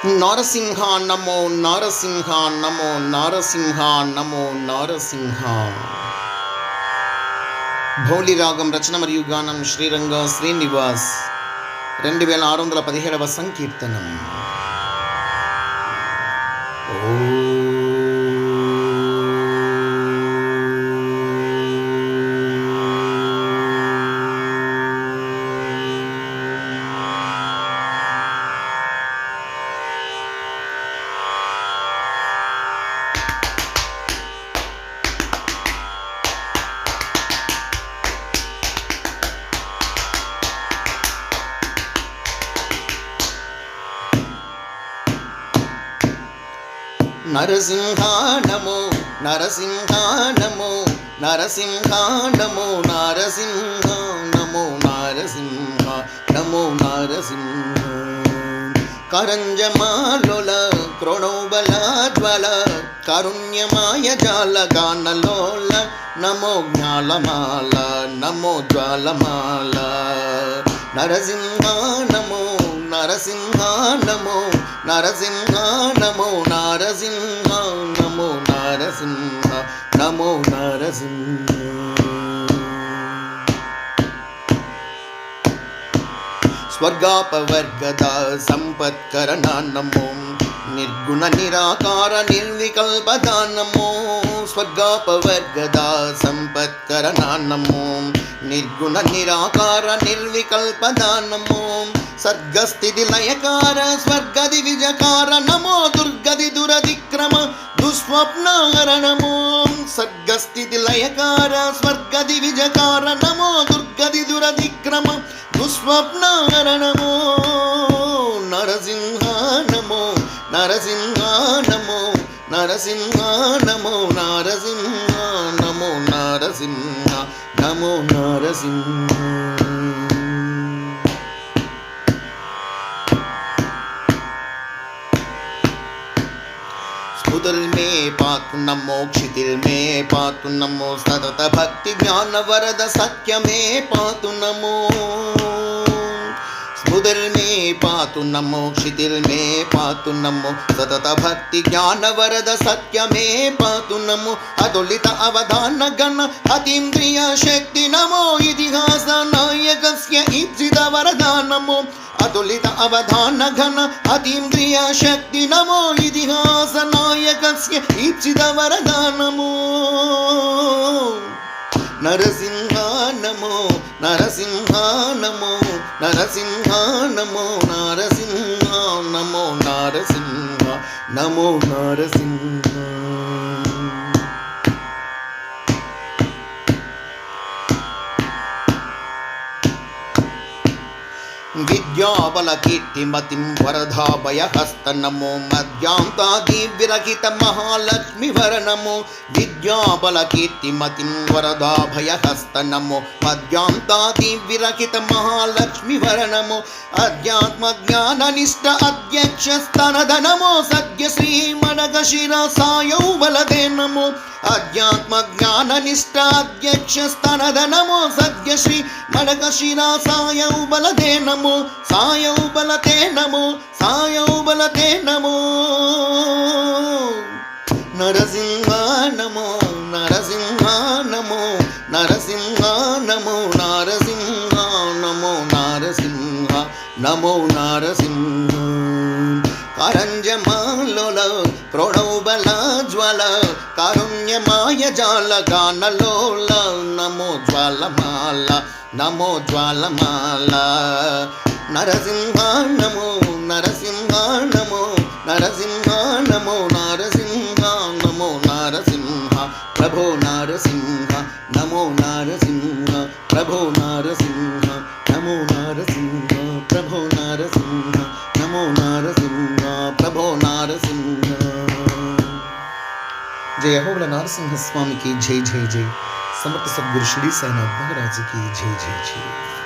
నారసింహ నమో నారసింహ నమో నారసింహ నమో నారసింహ. భౌళి రాగం రచన మరియు గానం శ్రీరంగ శ్రీనివాస్. 2617వ సంకీర్తనం. నరసింహ నమో నరసింహ నమో నరసింహ నమో నారసింహ నమో నారసింహ నమో నారసింహ. కరంజమాలోల క్రోణోబల జ్వల కారుణ్యమాయ జాల గానలోల నమో జ్ఞాలమాల నమో జ్వాలమాల. నరసింహ నమో నరసింహ నమో నరసింహ నమో నారసింహ నమో నారసింహ నమో నారసింహ. స్వర్గాపవర్గద సంపత్కరణ నమో నిర్గుణ నిరాకార నిర్వికల్పద నమో. స్వర్గాపవర్గద సంపత్కరణ నమో నిర్గుణ నిరాకార నిర్వికల్పద నమో. సర్గస్థితి లయకార స్వర్గది విజకార నమో దుర్గది దురతిక్రమ దుస్వప్నహర నమో. సర్గస్థితి లయకార స్వర్గది విజకార నమో దుర్గది దురతిక్రమ దుస్వప్నహర నమో. నరసింహ నమో నరసింహ నమో నరసింహ నమో నారసింహ నమో నారసింహ నమో నారసింహ. स्तुतिर्मे पातु नमो क्षितिर्मे पातु नमो सतत भक्ति ज्ञान वरद सत्य मे पातु नमो. स्तुतिर्मे पातु नमो क्षितिर्मे पातु नमो सतत भक्ति ज्ञान वरद सत्य मे पातु नमो. अतुलित अवधान गण अतीन्द्रिय शक्ति नमो इतिहास नायकस्य ईप्सित वरदा नमो. अतुलित अवधान घन अतीन्द्रिय शक्ति नमो इतिहास नायकस्य ईप्सित वरदा नमो. नरसिंह नमो नरसिंह नमो नरसिंह नमो नारसिंह नमो नारसिंह नमो नारसिंह. विद्याबल कीर्तिमतिं वरदाभय हस्त नमो मध्यांतादि विरहित महालक्ष्मी वर नमो. विद्याबल कीर्तिमतिं वरदाभय हस्त नमो मध्यांतादि विरहित महालक्ष्मी वर नमो. अध्यात्म ज्ञान निष्ठ अध्यक्ष स्तनद नमो सद्य श्री मनग शिरा सायौ बलदे नमो. अध्यात्म ज्ञान निष्ठ अध्यक्ष स्तनद नमो सद्य श्री मनग शिरा सायौ बलदे नमो. सायौ बलते नमो सायौ बलते नमो. नरसिंह नमो नरसिंह नमो नरसिंह नमो नारसिंह नमो नारसिंह नमो नारसिंह. करंजमालोल प्रणोबल ज्वल कारुण्यमाय जाल गानलोल नमो ज्वालमाला नमो ज्वालमाला. नरसिंह नमो नरसिंह नमो नरसिंह नमो नारसिंह नमो नारसिंह प्रभो नारसिंह नमो नारसिंह प्रभो नारसिंह नमो नारसिंह प्रभो नारसिंह नमो नारसिंह प्रभो नारसिंह. जय हो नरसिंह स्वामी की जय जय जय. समर्थ सद्गुरु श्री साईनाथ महाराज की जय जय जय.